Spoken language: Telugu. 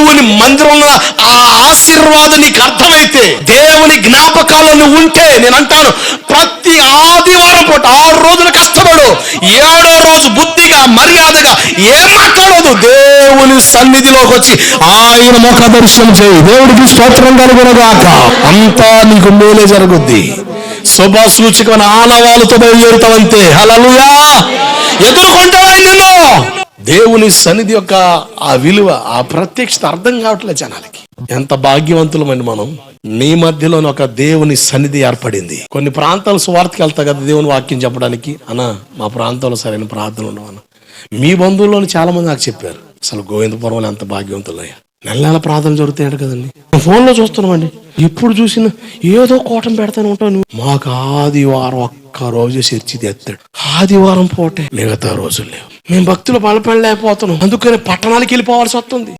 దేవుని మందిరంలో ఆ ఆశీర్వాదం నీకు అర్థమైతే, దేవుని జ్ఞాపకాల్లో నువ్వు ఉంటే, నేను అంటాను ప్రతి ఆదివారం పూట 6 రోజులు కష్టపడు, 7వ రోజు బుద్ధిగా మర్యాదగా ఏం మాట్లాడదు, దేవుని సన్నిధిలోకి వచ్చి ఆయన ముఖ దర్శనం చేయి. దేవుడికి స్తోత్రం కలుగునుగాక. అంతా నీకు మేలే జరుగుద్ది. శుభ సూచకమైన ఆనవాళ్ళతో బయలుదేరుతావంతే. హల్లెలూయా. ఎదుర్కొంటావా నిన్ను. దేవుని సన్నిధి యొక్క ఆ విలువ, ఆ ప్రత్యక్షత అర్థం కావట్లేదు జనాలకి. ఎంత భాగ్యవంతులమండి మనం. నీ మధ్యలోని ఒక దేవుని సన్నిధి ఏర్పడింది. కొన్ని ప్రాంతాలు సువార్తకి వెళ్తా కదా దేవుని వాక్యం చెప్పడానికి, అన్న మా ప్రాంతంలో సరైన ప్రార్థన ఉండవన్న. మీ బంధువుల్లోని చాలా మంది నాకు చెప్పారు, అసలు గోవిందపురంలో ఎంత భాగ్యవంతులయ్యా, నెల ప్రార్థన జరుగుతాయంట కదండి. ఫోన్లో చూస్తున్నామండి, ఎప్పుడు చూసినా ఏదో కోటం పెడతాను ఉంటాను. మాకు ఆదివారం ఒక్క రోజు చర్చి తెస్తాడు, ఆదివారం పూటే, మిగతా రోజులు లేవు. మేము భక్తులు బలపడలేకపోతున్నాం, అందుకని పట్టణాలకు వెళ్ళిపోవాల్సి వస్తుంది.